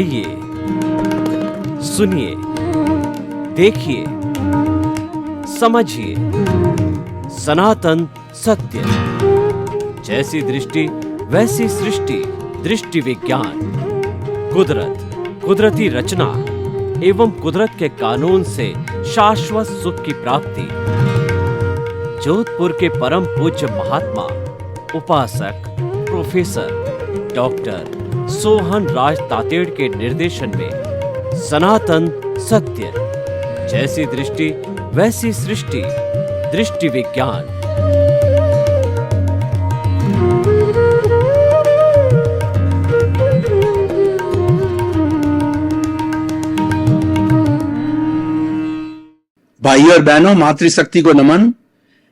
आइए, सुनिए, देखिए, समझिए सनातन सत्य। जैसी दृष्टि वैसी सृष्टि, दृष्टि विज्ञान। कुदरत, कुदरती रचना एवं कुदरत के कानून से शाश्वत सुख की प्राप्ति। जोधपुर के परम पूज्य महात्मा उपासक प्रोफेसर डॉक्टर सोहन राज तातेड़ के निर्देशन में सनातन सत्य। जैसी दृष्टि वैसी सृष्टि, दृष्टि विज्ञान। भाई और बहनों, मातृशक्ति को नमन।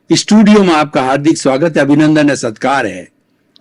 स्टूडियो में आपका हार्दिक स्वागत है, अभिनंदन है, सत्कार है।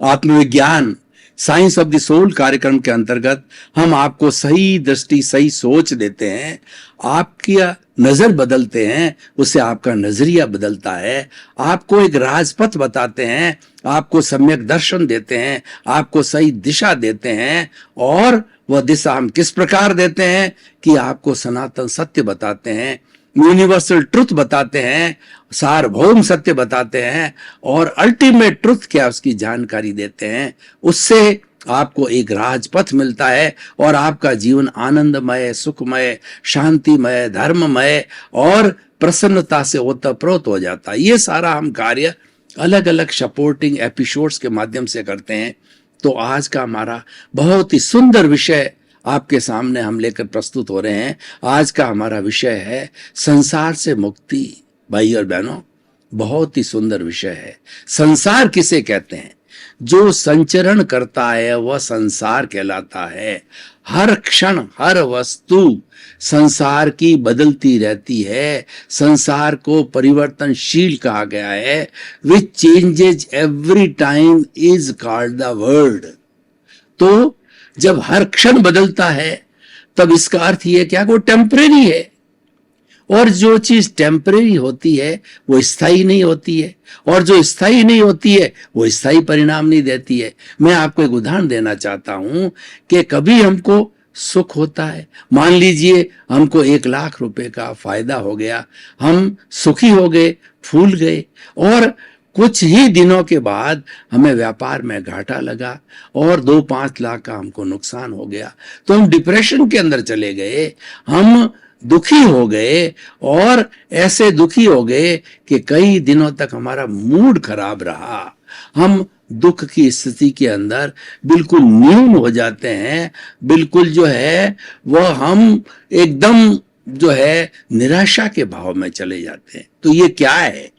आत्मविज्ञान साइंस ऑफ द सोल कार्यक्रम के अंतर्गत हम आपको सही दृष्टि, सही सोच देते हैं, आपकी नजर बदलते हैं, उससे आपका नजरिया बदलता है, आपको एक राजपथ बताते हैं, आपको सम्यक दर्शन देते हैं, आपको सही दिशा देते हैं। और वह दिशा हम किस प्रकार देते हैं कि आपको सनातन सत्य बताते हैं, यूनिवर्सल ट्रुथ बताते हैं, सार्वभौम सत्य बताते हैं और अल्टीमेट ट्रुथ क्या उसकी जानकारी देते हैं। उससे आपको एक राजपथ मिलता है और आपका जीवन आनंदमय, सुखमय, शांतिमय, धर्ममय और प्रसन्नता से ओतप्रोत हो जाता है। ये सारा हम कार्य अलग अलग सपोर्टिंग एपिसोड्स के माध्यम से करते हैं। तो आज का हमारा बहुत ही सुंदर विषय आपके सामने हम लेकर प्रस्तुत हो रहे हैं। आज का हमारा विषय है संसार से मुक्ति। भाई और बहनों, बहुत ही सुंदर विषय है। संसार किसे कहते हैं? जो संचरण करता है वह संसार कहलाता है। हर क्षण हर वस्तु संसार की बदलती रहती है। संसार को परिवर्तनशील कहा गया है। Which changes every time is called the world. तो जब हर क्षण बदलता है तब इसका अर्थ यह क्या वो टेम्परेरी है। और जो चीज टेम्परेरी होती है वो स्थायी नहीं होती है, और जो स्थायी नहीं होती है वो स्थायी परिणाम नहीं देती है। मैं आपको एक उदाहरण देना चाहता हूं कि कभी हमको सुख होता है, मान लीजिए हमको 1,00,000 रुपए का फायदा हो गया, हम सुखी हो गए, फूल गए, और कुछ ही दिनों के बाद हमें व्यापार में घाटा लगा और 2-5 लाख का हमको नुकसान हो गया। तो हम डिप्रेशन के अंदर चले गए, हम दुखी हो गए, और ऐसे दुखी हो गए कि कई दिनों तक हमारा मूड खराब रहा। हम दुख की स्थिति के अंदर बिल्कुल न्यून हो जाते हैं, बिल्कुल जो है वह हम एकदम जो है निराशा के भाव में चले जाते हैं। तो ये क्या है?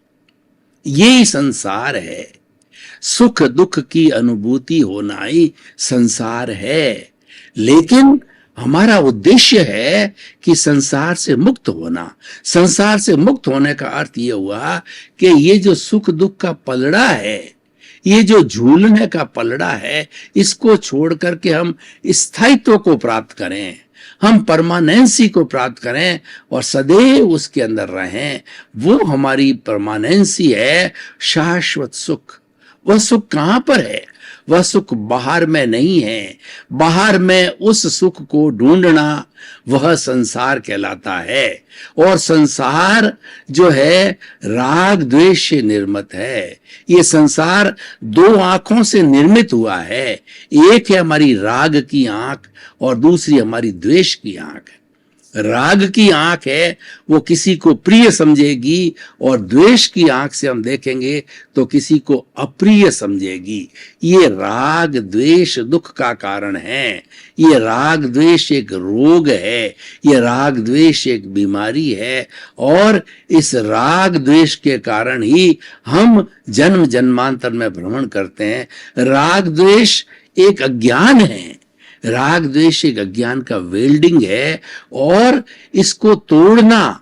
यही संसार है। सुख दुख की अनुभूति होना ही संसार है। लेकिन हमारा उद्देश्य है कि संसार से मुक्त होना। संसार से मुक्त होने का अर्थ यह हुआ कि ये जो सुख दुख का पलड़ा है, ये जो झूलने का पलड़ा है, इसको छोड़ करके हम स्थायित्व को प्राप्त करें, हम परमानेंसी को प्राप्त करें और सदैव उसके अंदर रहें। वो हमारी परमानेंसी है, शाश्वत सुख। वह सुख कहां पर है? वह सुख बाहर में नहीं है। बाहर में उस सुख को ढूंढना वह संसार कहलाता है। और संसार जो है राग द्वेष से निर्मित है। ये संसार 2 आंखों से निर्मित हुआ है। एक है हमारी राग की आंख और दूसरी हमारी द्वेष की आंख। राग की आंख है वो किसी को प्रिय समझेगी, और द्वेष की आंख से हम देखेंगे तो किसी को अप्रिय समझेगी। ये राग द्वेष दुख का कारण है। ये राग द्वेष एक रोग है, ये राग द्वेष एक बीमारी है, और इस राग द्वेष के कारण ही हम जन्म जन्मांतर में भ्रमण करते हैं। राग द्वेष एक अज्ञान है। राग द्वेष एक अज्ञान का वेल्डिंग है, और इसको तोड़ना,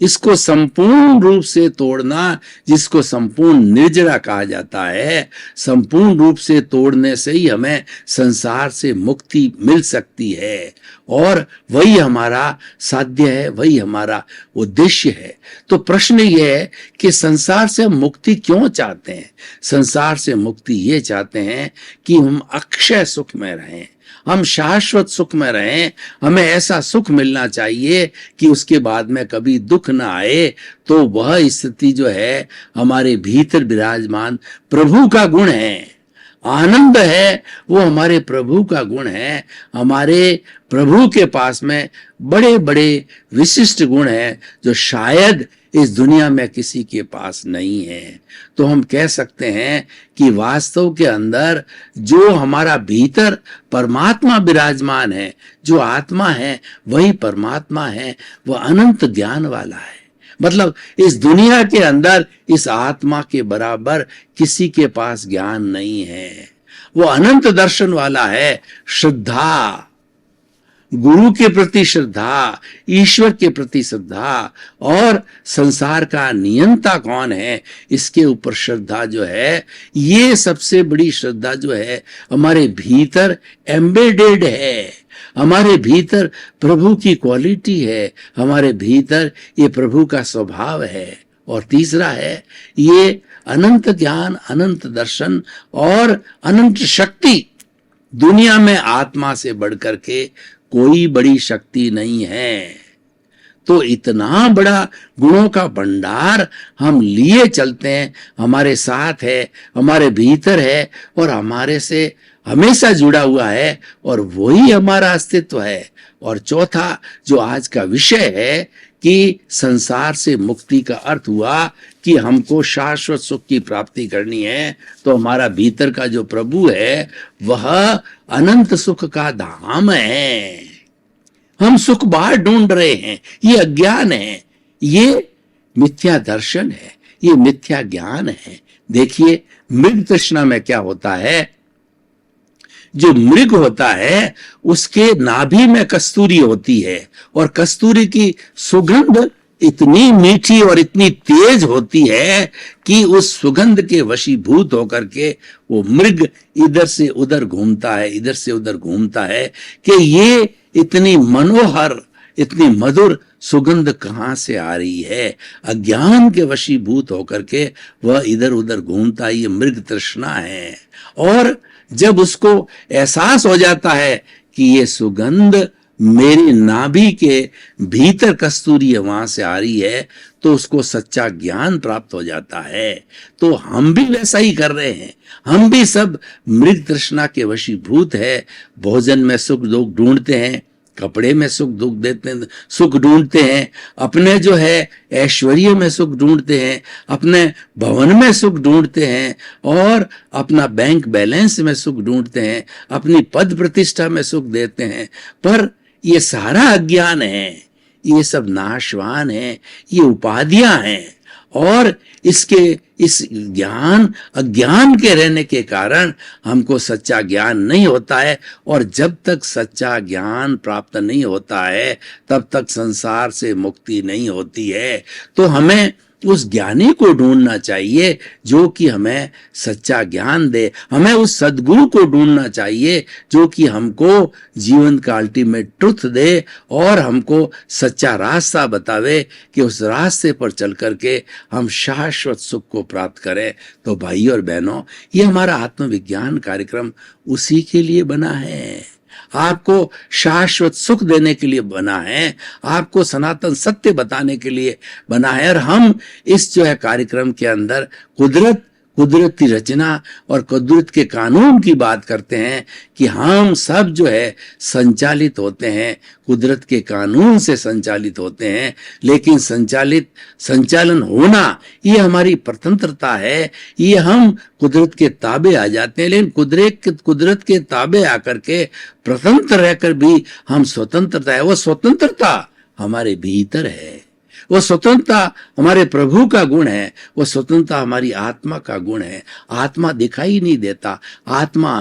इसको संपूर्ण रूप से तोड़ना, जिसको संपूर्ण निर्जरा कहा जाता है, संपूर्ण रूप से तोड़ने से ही हमें संसार से मुक्ति मिल सकती है। और वही हमारा साध्य है, वही हमारा उद्देश्य है। तो प्रश्न यह है कि संसार से मुक्ति क्यों चाहते हैं? संसार से मुक्ति ये चाहते हैं कि हम अक्षय सुख में रहें, हम शाश्वत सुख में रहें, हमें ऐसा सुख मिलना चाहिए कि उसके बाद में कभी दुख ना आए। तो वह स्थिति जो है हमारे भीतर विराजमान प्रभु का गुण है, आनंद है, वो हमारे प्रभु का गुण है। हमारे प्रभु के पास में बड़े बड़े विशिष्ट गुण हैं जो शायद इस दुनिया में किसी के पास नहीं है। तो हम कह सकते हैं कि वास्तव के अंदर जो हमारा भीतर परमात्मा विराजमान है, जो आत्मा है वही परमात्मा है, वह अनंत ज्ञान वाला है। मतलब इस दुनिया के अंदर इस आत्मा के बराबर किसी के पास ज्ञान नहीं है। वो अनंत दर्शन वाला है। श्रद्धा, गुरु के प्रति श्रद्धा, ईश्वर के प्रति श्रद्धा और संसार का नियंता कौन है, इसके ऊपर श्रद्धा जो है, ये सबसे बड़ी श्रद्धा जो है हमारे भीतर एम्बेडेड है। हमारे भीतर प्रभु की क्वालिटी है, हमारे भीतर ये प्रभु का स्वभाव है। और तीसरा है ये अनंत ज्ञान, अनंत दर्शन और अनंत शक्ति। दुनिया में आत्मा से बढ़कर के कोई बड़ी शक्ति नहीं है। तो इतना बड़ा गुणों का भंडार हम लिए चलते हैं, हमारे साथ है, हमारे भीतर है और हमारे से हमेशा जुड़ा हुआ है और वही हमारा अस्तित्व है। और चौथा जो आज का विषय है कि संसार से मुक्ति का अर्थ हुआ कि हमको शाश्वत सुख की प्राप्ति करनी है, तो हमारा भीतर का जो प्रभु है वह अनंत सुख का धाम है। हम सुख बाहर ढूंढ रहे हैं, ये अज्ञान है, ये मिथ्या दर्शन है, ये मिथ्या ज्ञान है। देखिए मृग तृष्णा में क्या होता है, जो मृग होता है उसके नाभि में कस्तूरी होती है और कस्तूरी की सुगंध इतनी मीठी और इतनी तेज होती है कि उस सुगंध के वशीभूत होकर के वो मृग इधर से उधर घूमता है, इधर से उधर घूमता है कि ये इतनी मनोहर, इतनी मधुर सुगंध कहां से आ रही है। अज्ञान के वशीभूत होकर के वह इधर उधर घूमता है, ये मृग तृष्णा है। और जब उसको एहसास हो जाता है कि ये सुगंध मेरी नाभि के भीतर कस्तूरी है, वहां से आ रही है, तो उसको सच्चा ज्ञान प्राप्त हो जाता है। तो हम भी वैसा ही कर रहे हैं, हम भी सब मृग तृष्णा के वशीभूत है। भोजन में सुख दुख ढूंढते हैं, कपड़े में सुख दुख देते हैं, सुख ढूंढते हैं, अपने जो है ऐश्वर्य में सुख ढूंढते हैं, अपने भवन में सुख ढूंढते हैं और अपना बैंक बैलेंस में सुख ढूंढते हैं, अपनी पद प्रतिष्ठा में सुख देते हैं। पर ये सारा अज्ञान है, ये सब नाशवान है, ये उपाधियां हैं। और इस ज्ञान अज्ञान के रहने के कारण हमको सच्चा ज्ञान नहीं होता है। और जब तक सच्चा ज्ञान प्राप्त नहीं होता है तब तक संसार से मुक्ति नहीं होती है। तो हमें उस ज्ञानी को ढूंढना चाहिए जो कि हमें सच्चा ज्ञान दे, हमें उस सद्गुरु को ढूंढना चाहिए जो कि हमको जीवन का अल्टीमेट ट्रुथ दे और हमको सच्चा रास्ता बतावे कि उस रास्ते पर चल करके हम शाश्वत सुख को प्राप्त करें। तो भाई और बहनों, ये हमारा आत्मविज्ञान कार्यक्रम उसी के लिए बना है, आपको शाश्वत सुख देने के लिए बना है, आपको सनातन सत्य बताने के लिए बना है। और हम इस जो है कार्यक्रम के अंदर कुदरत की रचना और कुदरत के कानून की बात करते हैं कि हम सब जो है संचालित होते हैं, कुदरत के कानून से संचालित होते हैं। लेकिन संचालन होना ये हमारी स्वतंत्रता है, ये हम कुदरत के ताबे आ जाते हैं। लेकिन कुदरत के ताबे आकर के स्वतंत्र रहकर भी हम स्वतंत्रता है, वो स्वतंत्रता हमारे भीतर है, वो स्वतंत्रता हमारे प्रभु का गुण है, वो स्वतंत्रता हमारी आत्मा का गुण है। आत्मा दिखाई नहीं देता, आत्मा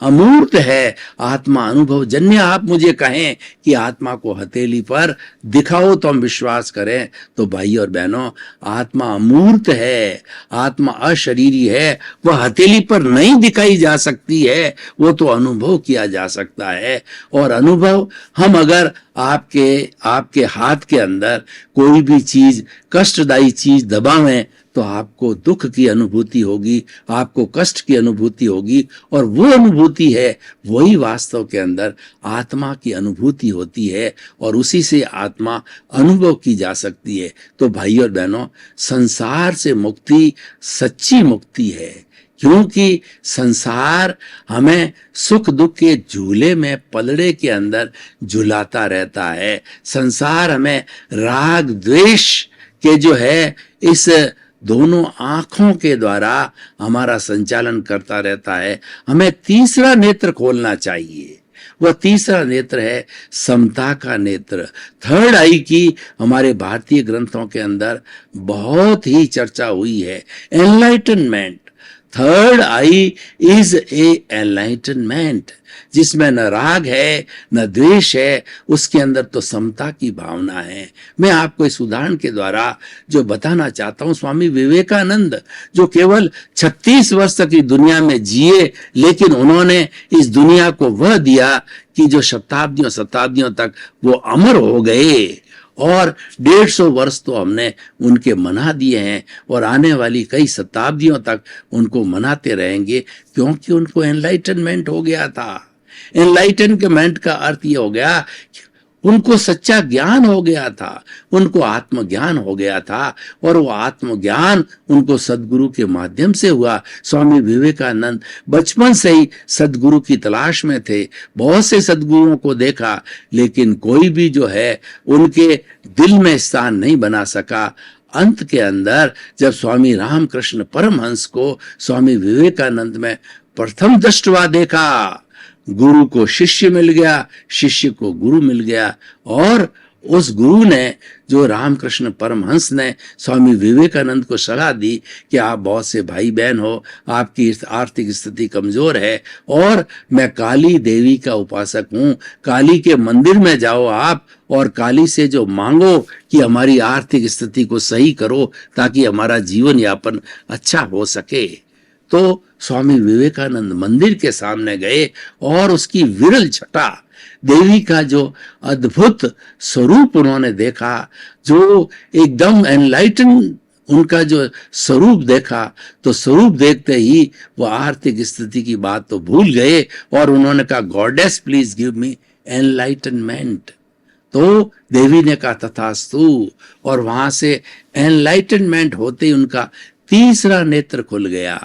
अमूर्त है, आत्मा अनुभव जन्य। आप मुझे कहें कि आत्मा को हथेली पर दिखाओ तो हम विश्वास करें, तो भाई और बहनों, आत्मा अमूर्त है, आत्मा अशरीरी है, वह हथेली पर नहीं दिखाई जा सकती है, वो तो अनुभव किया जा सकता है। और अनुभव हम अगर आपके हाथ के अंदर कोई भी चीज, कष्टदायी चीज दबावें तो आपको दुख की अनुभूति होगी, आपको कष्ट की अनुभूति होगी, और वो अनुभूति है वही वास्तव के अंदर आत्मा की अनुभूति होती है, और उसी से आत्मा अनुभव की जा सकती है। तो भाई और बहनों, संसार से मुक्ति सच्ची मुक्ति है, क्योंकि संसार हमें सुख दुख के झूले में पलड़े के अंदर झुलाता रहता है। संसार हमें राग द्वेष के जो है इस दोनों आंखों के द्वारा हमारा संचालन करता रहता है। हमें तीसरा नेत्र खोलना चाहिए। वह तीसरा नेत्र है समता का नेत्र। थर्ड आई की हमारे भारतीय ग्रंथों के अंदर बहुत ही चर्चा हुई है, enlightenment. Third I is a enlightenment, जिसमें न राग है न द्वेष है, उसके अंदर तो समता की भावना है। मैं आपको इस उदाहरण के द्वारा जो बताना चाहता हूं, स्वामी विवेकानंद जो केवल 36 वर्ष तक इस दुनिया में जिए, लेकिन उन्होंने इस दुनिया को वह दिया कि जो शताब्दियों शताब्दियों तक वो अमर हो गए, और 150 वर्ष तो हमने उनके मना दिए हैं, और आने वाली कई शताब्दियों तक उनको मनाते रहेंगे, क्योंकि उनको एनलाइटनमेंट हो गया था। एनलाइटनमेंट का अर्थ ये हो गया कि उनको सच्चा ज्ञान हो गया था, उनको आत्मज्ञान हो गया था, और वो आत्मज्ञान उनको सदगुरु के माध्यम से हुआ। स्वामी विवेकानंद बचपन से ही सदगुरु की तलाश में थे, बहुत से सदगुरुओं को देखा, लेकिन कोई भी जो है उनके दिल में स्थान नहीं बना सका। अंत के अंदर जब स्वामी रामकृष्ण परमहंस को स्वामी विवेकानंद में प्रथम दृष्टवा देखा, गुरु को शिष्य मिल गया, शिष्य को गुरु मिल गया, और उस गुरु ने, जो रामकृष्ण परमहंस ने स्वामी विवेकानंद को सलाह दी कि आप बहुत से भाई बहन हो, आपकी आर्थिक स्थिति कमजोर है, और मैं काली देवी का उपासक हूं, काली के मंदिर में जाओ आप, और काली से जो मांगो कि हमारी आर्थिक स्थिति को सही करो ताकि हमारा जीवन यापन अच्छा हो सके। तो स्वामी विवेकानंद मंदिर के सामने गए और उसकी विरल छटा देवी का जो अद्भुत स्वरूप उन्होंने देखा, जो एकदम एनलाइटन उनका जो स्वरूप देखा, तो स्वरूप देखते ही वो आर्थिक स्थिति की बात तो भूल गए, और उन्होंने कहा, goddess please give me enlightenment. तो देवी ने कहा तथास्तु, और वहां से एनलाइटनमेंट होते ही उनका तीसरा नेत्र खुल गया।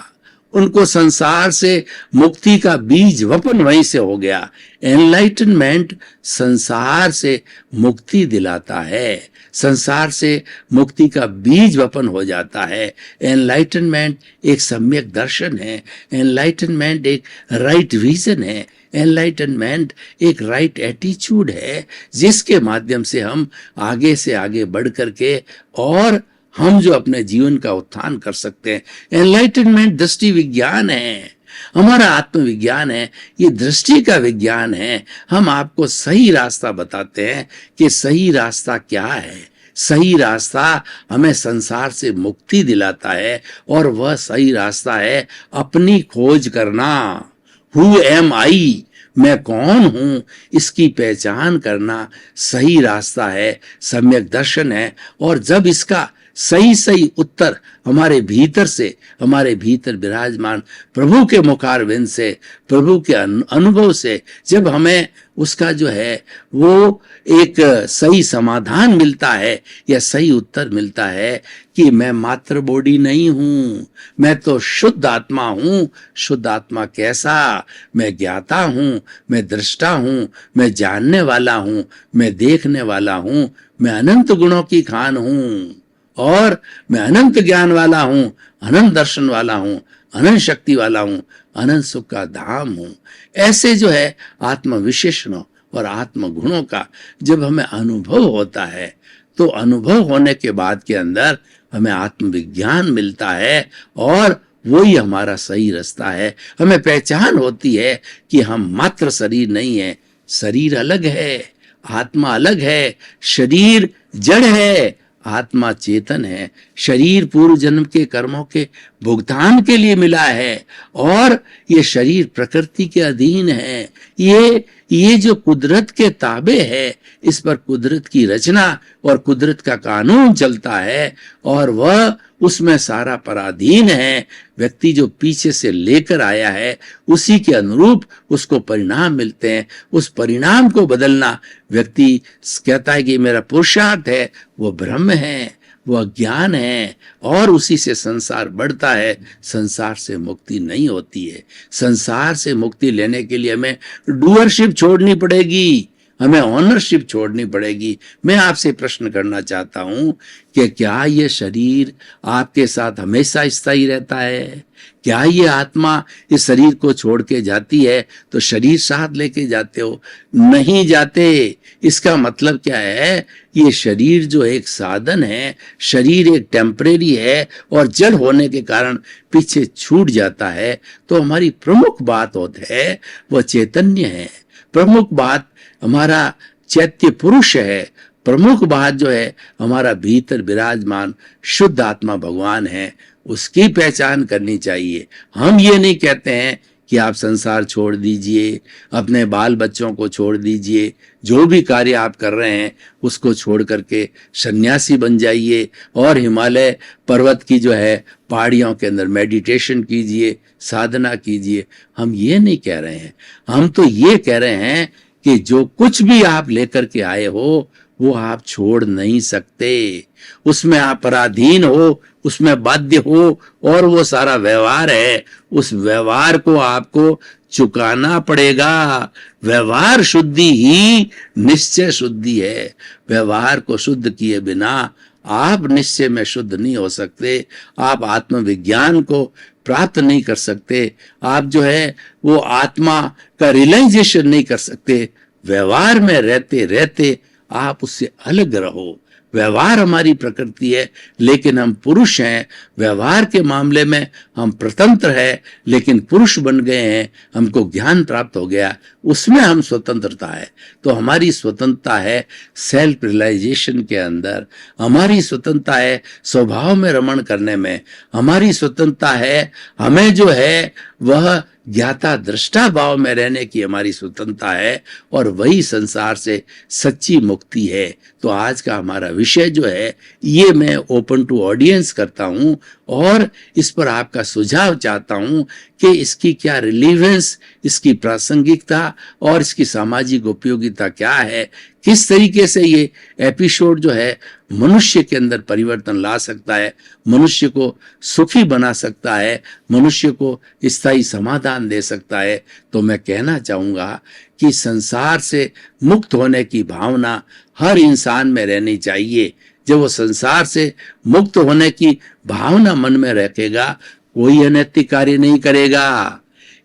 उनको संसार से मुक्ति का बीज वपन वहीं से हो गया। एनलाइटनमेंट संसार से मुक्ति दिलाता है, संसार से मुक्ति का बीज वपन हो जाता है। एनलाइटनमेंट एक सम्यक दर्शन है, एनलाइटनमेंट एक राइट विजन है, एनलाइटनमेंट एक राइट एटीट्यूड है, जिसके माध्यम से हम आगे से आगे बढ़ करके और हम जो अपने जीवन का उत्थान कर सकते हैं। एनलाइटनमेंट दृष्टि विज्ञान है, हमारा आत्मविज्ञान है, ये दृष्टि का विज्ञान है। हम आपको सही रास्ता बताते हैं कि सही रास्ता क्या है। सही रास्ता हमें संसार से मुक्ति दिलाता है, और वह सही रास्ता है अपनी खोज करना। हु एम आई, मैं कौन हूं, इसकी पहचान करना सही रास्ता है, सम्यक दर्शन है। और जब इसका सही सही उत्तर हमारे भीतर से, हमारे भीतर विराजमान प्रभु के मुखारविंद से, प्रभु के अनुभव से जब हमें उसका जो है वो एक सही समाधान मिलता है या सही उत्तर मिलता है कि मैं मात्र बॉडी नहीं हूं, मैं तो शुद्ध आत्मा हूं। शुद्ध आत्मा कैसा? मैं ज्ञाता हूं, मैं दृष्टा हूं, मैं जानने वाला हूं, मैं देखने वाला हूं, मैं अनंत गुणों की खान हूं, और मैं अनंत ज्ञान वाला हूं, अनंत दर्शन वाला हूं, अनंत शक्ति वाला हूं, अनंत सुख का धाम हूं। ऐसे जो है आत्म विशेषणों और आत्म गुणों का जब हमें अनुभव होता है, तो अनुभव होने के बाद के अंदर हमें आत्मविज्ञान मिलता है, और वही हमारा सही रास्ता है। हमें पहचान होती है कि हम मात्र शरीर नहीं है, शरीर अलग है, आत्मा अलग है, शरीर जड़ है, आत्मा चेतन है। शरीर पूर्व जन्म के कर्मों के भुगतान के लिए मिला है, और ये शरीर प्रकृति के अधीन है। ये जो कुदरत के ताबे है, इस पर कुदरत की रचना और कुदरत का कानून चलता है, और वह उसमें सारा पराधीन है। व्यक्ति जो पीछे से लेकर आया है उसी के अनुरूप उसको परिणाम मिलते हैं। उस परिणाम को बदलना व्यक्ति कहता है कि मेरा पुरुषार्थ है, वो ब्रह्म है, वह ज्ञान है, और उसी से संसार बढ़ता है। संसार से मुक्ति नहीं होती है। संसार से मुक्ति लेने के लिए हमें डूअरशिप छोड़नी पड़ेगी, हमें ऑनरशिप छोड़नी पड़ेगी। मैं आपसे प्रश्न करना चाहता हूं कि क्या ये शरीर आपके साथ हमेशा स्थायी रहता है? क्या ये आत्मा इस शरीर को छोड़ के जाती है तो शरीर साथ लेके जाते हो? नहीं जाते। इसका मतलब क्या है? ये शरीर जो एक साधन है, शरीर एक टेम्परेरी है और जड़ होने के कारण पीछे छूट जाता है। तो हमारी प्रमुख बात होती है वह चैतन्य है। प्रमुख बात हमारा चैत्य पुरुष है। प्रमुख बात जो है हमारा भीतर विराजमान शुद्ध आत्मा भगवान है। उसकी पहचान करनी चाहिए। हम ये नहीं कहते हैं कि आप संसार छोड़ दीजिए, अपने बाल बच्चों को छोड़ दीजिए, जो भी कार्य आप कर रहे हैं उसको छोड़ करके सन्यासी बन जाइए और हिमालय पर्वत की जो है पहाड़ियों के अंदर मेडिटेशन कीजिए, साधना कीजिए। हम ये नहीं कह रहे हैं। हम तो ये कह रहे हैं कि जो कुछ भी आप लेकर के आए हो वो आप छोड़ नहीं सकते। उसमें आप पराधीन हो, उसमें बाध्य हो, और वो सारा व्यवहार है, उस व्यवहार को आपको चुकाना पड़ेगा। व्यवहार शुद्धि ही निश्चय शुद्धि है। व्यवहार को शुद्ध किए बिना आप निश्चय में शुद्ध नहीं हो सकते। आप आत्मविज्ञान को प्राप्त नहीं कर सकते। आप जो है वो आत्मा का रियलाइजेशन नहीं कर सकते। व्यवहार में रहते रहते आप उससे अलग रहो। व्यवहार हमारी प्रकृति है, लेकिन हम पुरुष हैं। व्यवहार के मामले में हम स्वतंत्र हैं, लेकिन पुरुष बन गए हैं। हमको ज्ञान प्राप्त हो गया, उसमें हम स्वतंत्रता है। तो हमारी स्वतंत्रता है सेल्फ रियलाइजेशन के अंदर। हमारी स्वतंत्रता है स्वभाव में रमण करने में। हमारी स्वतंत्रता है हमें जो है वह ज्ञाता दृष्टा भाव में रहने की हमारी स्वतंत्रता है, और वही संसार से सच्ची मुक्ति है। तो आज का हमारा विषय जो है ये मैं ओपन टू ऑडियंस करता हूं और इस पर आपका सुझाव चाहता हूं कि इसकी क्या रिलीवेंस, इसकी प्रासंगिकता और इसकी सामाजिक उपयोगिता क्या है। किस तरीके से ये एपिसोड जो है मनुष्य के अंदर परिवर्तन ला सकता है, मनुष्य को सुखी बना सकता है, मनुष्य को स्थायी समाधान दे सकता है। तो मैं कहना चाहूंगा कि संसार से मुक्त होने की भावना हर इंसान में रहनी चाहिए। जब वो संसार से मुक्त होने की भावना मन में रखेगा, कोई अनैतिक कार्य नहीं करेगा,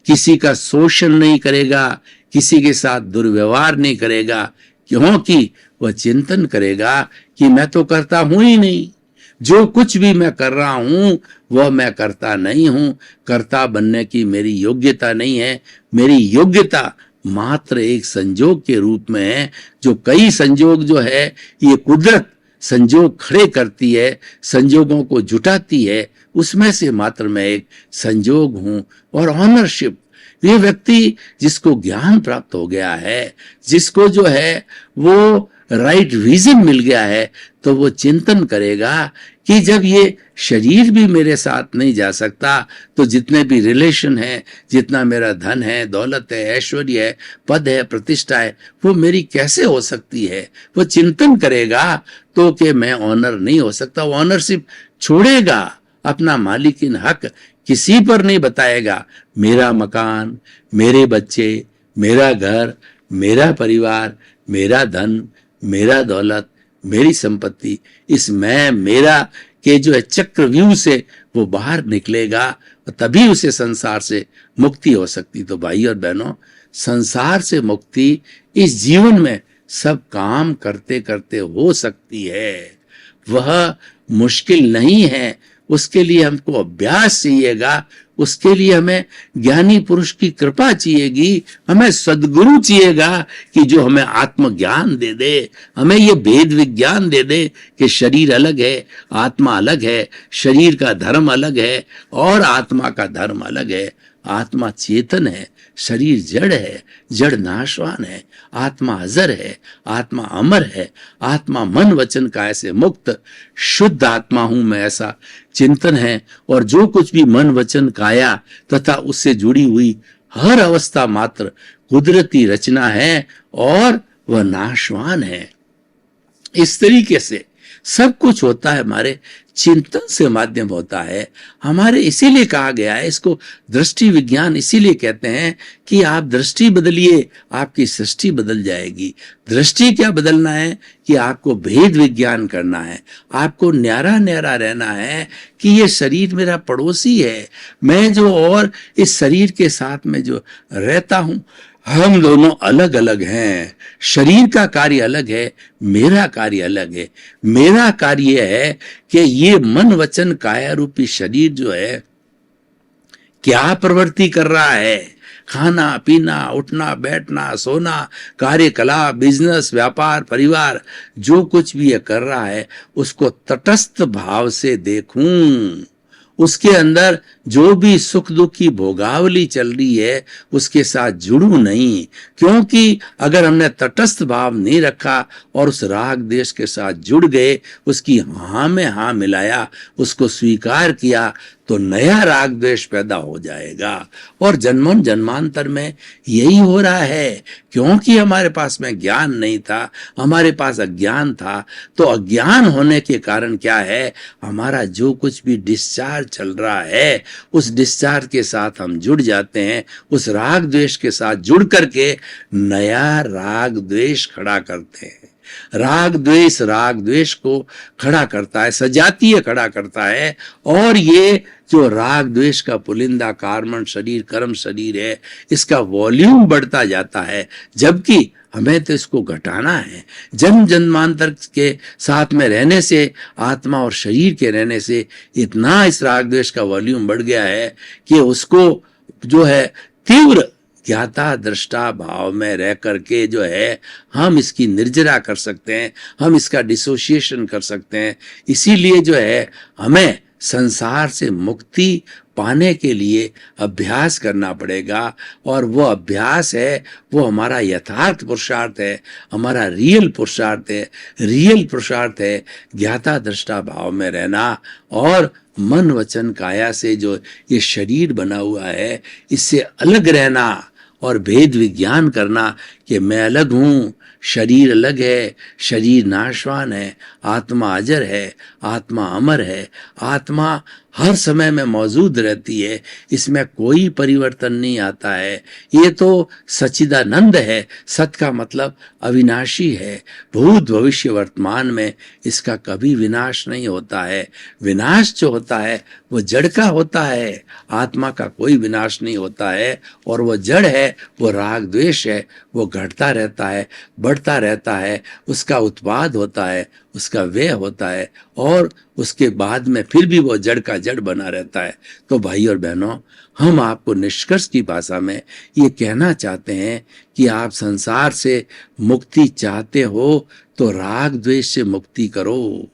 किसी का शोषण नहीं करेगा, किसी के साथ दुर्व्यवहार नहीं करेगा, क्योंकि वह चिंतन करेगा कि मैं तो करता हूं ही नहीं, जो कुछ भी मैं कर रहा हूं वह मैं करता नहीं हूं, करता बनने की मेरी योग्यता नहीं है। मेरी योग्यता मात्र एक संजोग के रूप में है। जो कई संजोग जो है ये कुदरत संजोग खड़े करती है, संजोगों को जुटाती है, उसमें से मात्र मैं एक संजोग हूं। और ऑनरशिप, ये व्यक्ति जिसको ज्ञान प्राप्त हो गया है, जिसको जो है वो राइट विजन मिल गया है, तो वो चिंतन करेगा कि जब ये शरीर भी मेरे साथ नहीं जा सकता तो जितने भी रिलेशन है, जितना मेरा धन है, दौलत है, ऐश्वर्य है, पद है, प्रतिष्ठा है, वो मेरी कैसे हो सकती है। वो चिंतन करेगा तो कि मैं ऑनर नहीं हो सकता। वो ऑनरशिप छोड़ेगा, अपना मालिकिन हक किसी पर नहीं बताएगा। मेरा मकान, मेरे बच्चे, मेरा घर, मेरा परिवार, मेरा धन, मेरा दौलत, मेरी संपत्ति, इस मैं मेरा के जो है चक्रव्यूह से वो बाहर निकलेगा, तभी उसे संसार से मुक्ति हो सकती। तो भाई और बहनों, संसार से मुक्ति इस जीवन में सब काम करते करते हो सकती है। वह मुश्किल नहीं है। उसके लिए हमको अभ्यास चाहिएगा, उसके लिए हमें ज्ञानी पुरुष की कृपा चाहिएगी, हमें सद्गुरु चाहिएगा कि जो हमें आत्मज्ञान दे दे, हमें ये भेद विज्ञान दे दे कि शरीर अलग है, आत्मा अलग है, शरीर का धर्म अलग है और आत्मा का धर्म अलग है। आत्मा चेतन है, शरीर जड़ है, जड़ नाशवान है, आत्मा अजर है, आत्मा अमर है, आत्मा मन वचन काया से मुक्त शुद्ध आत्मा हूं मैं, ऐसा चिंतन है। और जो कुछ भी मन वचन काया तथा उससे जुड़ी हुई हर अवस्था मात्र कुदरती रचना है और वह नाशवान है। इस तरीके से सब कुछ होता है हमारे चिंतन से माध्यम होता है हमारे। इसीलिए कहा गया है, इसको दृष्टि विज्ञान इसीलिए कहते हैं कि आप दृष्टि बदलिए, आपकी सृष्टि बदल जाएगी। दृष्टि क्या बदलना है कि आपको भेद विज्ञान करना है, आपको न्यारा न्यारा रहना है कि ये शरीर मेरा पड़ोसी है, मैं जो और इस शरीर के साथ में जो रहता हूं हम दोनों अलग अलग हैं। शरीर का कार्य अलग है, मेरा कार्य अलग है। मेरा कार्य है कि ये मन वचन काया रूपी शरीर जो है क्या प्रवृत्ति कर रहा है, खाना पीना उठना बैठना सोना कार्यकलाप बिजनेस व्यापार परिवार जो कुछ भी ये कर रहा है उसको तटस्थ भाव से देखूं। उसके अंदर जो भी सुख दुख की भोगावली चल रही है उसके साथ जुड़ू नहीं, क्योंकि अगर हमने तटस्थ भाव नहीं रखा और उस राग देश के साथ जुड़ गए, उसकी हाँ में हाँ मिलाया, उसको स्वीकार किया तो नया राग द्वेष पैदा हो जाएगा। और जन्मों जन्मांतर में यही हो रहा है, क्योंकि हमारे पास में ज्ञान नहीं था, हमारे पास अज्ञान था। तो अज्ञान होने के कारण क्या है, हमारा जो कुछ भी डिस्चार्ज चल रहा है उस डिस्चार्ज के साथ हम जुड़ जाते हैं, उस राग द्वेष के साथ जुड़ करके नया राग द्वेष खड़ा करते हैं। राग द्वेष को खड़ा करता है, सजातीय खड़ा करता है। और ये जो राग द्वेष का पुलिंदा कार्बन शरीर कर्म शरीर है, इसका वॉल्यूम बढ़ता जाता है, जबकि हमें तो इसको घटाना है। जन्म जन्मांतर के साथ में रहने से, आत्मा और शरीर के रहने से इतना इस राग द्वेष का वॉल्यूम बढ़ गया है कि उसको जो है तीव्र ज्ञाता दृष्टा भाव में रह करके जो है हम इसकी निर्जरा कर सकते हैं, हम इसका डिसोसिएशन कर सकते हैं। इसीलिए जो है हमें संसार से मुक्ति पाने के लिए अभ्यास करना पड़ेगा। और वो अभ्यास है, वो हमारा यथार्थ पुरुषार्थ है, हमारा रियल पुरुषार्थ है। रियल पुरुषार्थ है ज्ञाता दृष्टा भाव में रहना और मन वचन काया से जो ये शरीर बना हुआ है इससे अलग रहना और भेद विज्ञान करना कि मैं अलग हूं, शरीर अलग है, शरीर नाशवान है, आत्मा अजर है, आत्मा अमर है, आत्मा हर समय में मौजूद रहती है, इसमें कोई परिवर्तन नहीं आता है। ये तो सच्चिदानंद है। सत का मतलब अविनाशी है, भूत भविष्य वर्तमान में इसका कभी विनाश नहीं होता है। विनाश जो होता है वो जड़ का होता है, आत्मा का कोई विनाश नहीं होता है। और वो जड़ है, वो राग द्वेष है, वो घटता रहता है, बढ़ता रहता है, उसका उत्पाद होता है, उसका व्यय होता है और उसके बाद में फिर भी वो जड़ का जड़ बना रहता है। तो भाई और बहनों, हम आपको निष्कर्ष की भाषा में ये कहना चाहते हैं कि आप संसार से मुक्ति चाहते हो तो राग द्वेष से मुक्ति करो।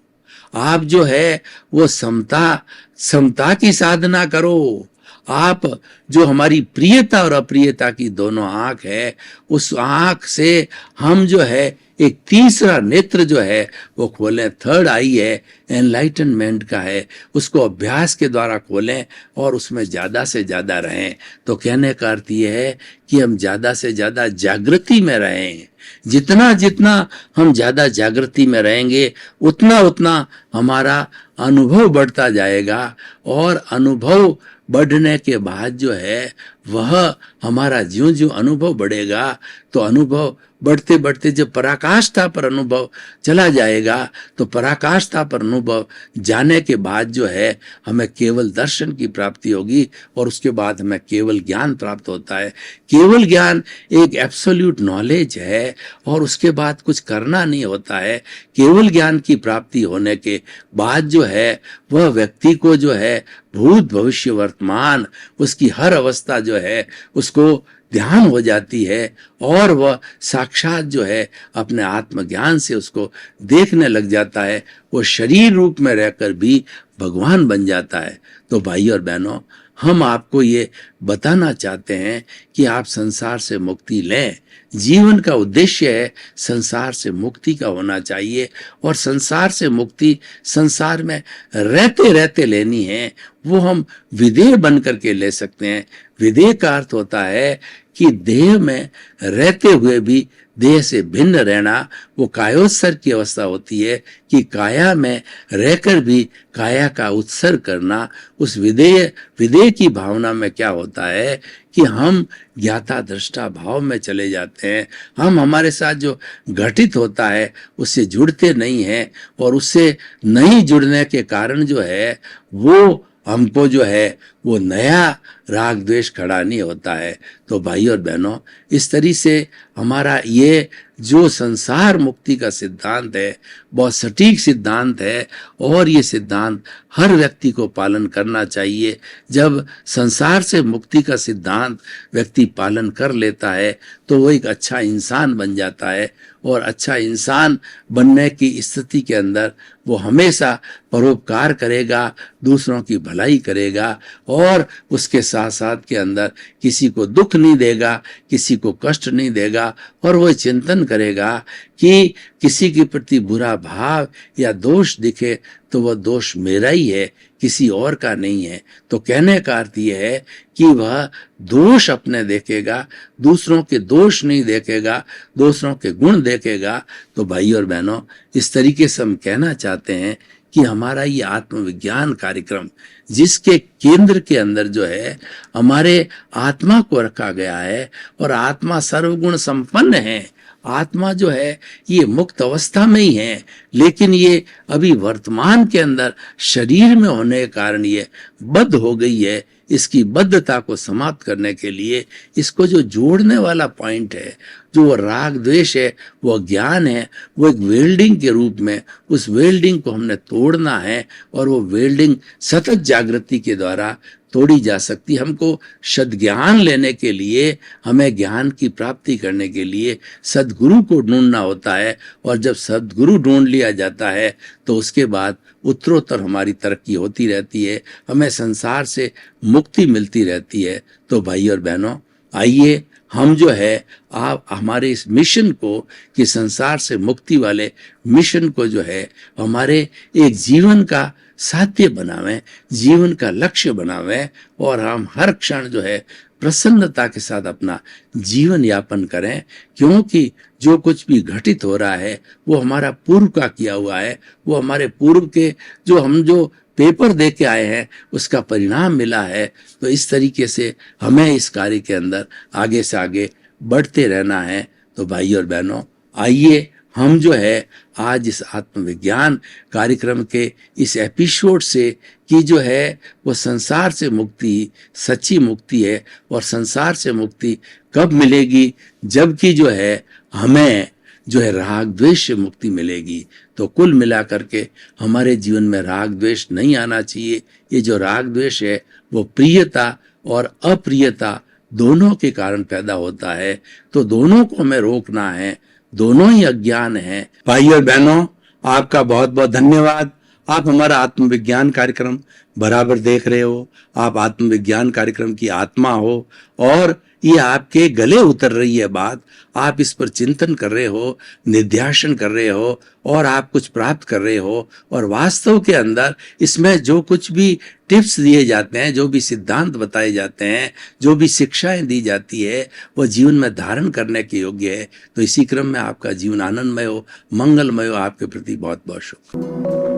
आप जो है वो समता की साधना करो। आप जो हमारी प्रियता और अप्रियता की दोनों आंख है, उस आंख से हम जो है एक तीसरा नेत्र जो है वो खोलें। थर्ड आई है एनलाइटनमेंट का है, उसको अभ्यास के द्वारा खोलें और उसमें ज्यादा से ज्यादा रहें। तो कहने का अर्थ ये है कि हम ज्यादा से ज्यादा जागृति में रहें। जितना जितना हम ज्यादा जागृति में रहेंगे उतना उतना हमारा अनुभव बढ़ता जाएगा। और अनुभव बढ़ने के बाद जो है वह हमारा ज्यों ज्यों अनुभव बढ़ेगा तो अनुभव बढ़ते बढ़ते जब पराकाष्ठा पर अनुभव चला जाएगा तो पराकाष्ठा पर अनुभव जाने के बाद जो है हमें केवल दर्शन की प्राप्ति होगी और उसके बाद हमें केवल ज्ञान प्राप्त होता है। केवल ज्ञान एक एब्सोल्यूट नॉलेज है और उसके बाद कुछ करना नहीं होता है। केवल ज्ञान की प्राप्ति होने के बाद जो है वह व्यक्ति को जो है भूत भविष्य वर्तमान उसकी हर अवस्था जो है उसको ध्यान हो जाती है और वह साक्षात जो है अपने आत्मज्ञान से उसको देखने लग जाता है। वो शरीर रूप में रहकर भी भगवान बन जाता है। तो भाई और बहनों, हम आपको ये बताना चाहते हैं कि आप संसार से मुक्ति लें। जीवन का उद्देश्य है संसार से मुक्ति का होना चाहिए, और संसार से मुक्ति संसार में रहते रहते लेनी है। वो हम विदेह बन करके ले सकते हैं। विदेह का अर्थ होता है कि देह में रहते हुए भी देह से भिन्न रहना। वो कायोत्सर्ग की अवस्था होती है कि काया में रहकर भी काया का उत्सर्ग करना। उस विदेह की भावना में क्या होता है कि हम ज्ञाता दृष्टा भाव में चले जाते हैं। हम हमारे साथ जो घटित होता है उससे जुड़ते नहीं हैं, और उससे नहीं जुड़ने के कारण जो है वो हमको जो है वो नया राग द्वेष खड़ा नहीं होता है। तो भाई और बहनों, इस तरीके से हमारा ये जो संसार मुक्ति का सिद्धांत है बहुत सटीक सिद्धांत है, और ये सिद्धांत हर व्यक्ति को पालन करना चाहिए। जब संसार से मुक्ति का सिद्धांत व्यक्ति पालन कर लेता है तो वो एक अच्छा इंसान बन जाता है, और अच्छा इंसान बनने की स्थिति के अंदर वो हमेशा परोपकार करेगा, दूसरों की भलाई करेगा, और उसके साथ साथ के अंदर किसी को दुख नहीं देगा, किसी को कष्ट नहीं देगा, और वो चिंतन करेगा कि किसी के प्रति बुरा भाव या दोष दिखे तो वह दोष मेरा ही है, किसी और का नहीं है। तो कहने का अर्थ यह है कि वह दोष अपने देखेगा, दूसरों के दोष नहीं देखेगा, दूसरों के गुण देखेगा। तो भाई और बहनों, इस तरीके से हम कहना चाहते हैं कि हमारा ये आत्मविज्ञान कार्यक्रम, जिसके केंद्र के अंदर जो है हमारे आत्मा को रखा गया है, और आत्मा सर्वगुण संपन्न है। आत्मा जो है ये मुक्त अवस्था में ही है, लेकिन ये अभी वर्तमान के अंदर शरीर में होने के कारण ये बद्ध हो गई है। इसकी बद्धता को समाप्त करने के लिए इसको जो जोड़ने वाला पॉइंट है, जो वो राग द्वेष है, वो अज्ञान है, वो एक वेल्डिंग के रूप में उस वेल्डिंग को हमने तोड़ना है, और वो वेल्डिंग सतत जागृति के द्वारा तोड़ी जा सकती। हमको सद्ज्ञान लेने के लिए, हमें ज्ञान की प्राप्ति करने के लिए सद्गुरु को ढूंढना होता है, और जब सद्गुरु ढूंढ लिया जाता है तो उसके बाद उत्तरोत्तर हमारी तरक्की होती रहती है, हमें संसार से मुक्ति मिलती रहती है। तो भाई और बहनों, आइए हम जो है आप हमारे इस मिशन को, कि संसार से मुक्ति वाले मिशन को जो है हमारे एक जीवन का साध्य बनावें, जीवन का लक्ष्य बनावें, और हम हर क्षण जो है प्रसन्नता के साथ अपना जीवन यापन करें। क्योंकि जो कुछ भी घटित हो रहा है वो हमारा पूर्व का किया हुआ है, वो हमारे पूर्व के जो पेपर दे के आए हैं उसका परिणाम मिला है। तो इस तरीके से हमें इस कार्य के अंदर आगे से आगे बढ़ते रहना है। तो भाई और बहनों, आइए हम जो है आज इस आत्मविज्ञान कार्यक्रम के इस एपिसोड से, कि जो है वो संसार से मुक्ति सच्ची मुक्ति है, और संसार से मुक्ति कब मिलेगी, जबकि जो है हमें जो है राग द्वेष से मुक्ति मिलेगी। तो कुल मिलाकर के हमारे जीवन में राग द्वेष नहीं आना चाहिए। ये जो राग द्वेष है वो प्रियता और अप्रियता दोनों के कारण पैदा होता है। तो दोनों को हमें रोकना है, दोनों ही अज्ञान है। भाई और बहनों, आपका बहुत बहुत धन्यवाद। आप हमारा आत्मविज्ञान कार्यक्रम बराबर देख रहे हो। आप आत्मविज्ञान कार्यक्रम की आत्मा हो, और ये आपके गले उतर रही है बात। आप इस पर चिंतन कर रहे हो, निध्यासन कर रहे हो, और आप कुछ प्राप्त कर रहे हो। और वास्तव के अंदर इसमें जो कुछ भी टिप्स दिए जाते हैं, जो भी सिद्धांत बताए जाते हैं, जो भी शिक्षाएं दी जाती है, वो जीवन में धारण करने के योग्य है। तो इसी क्रम में आपका जीवन आनंदमय हो, मंगलमय हो। आपके प्रति बहुत बहुत शुक्रिया।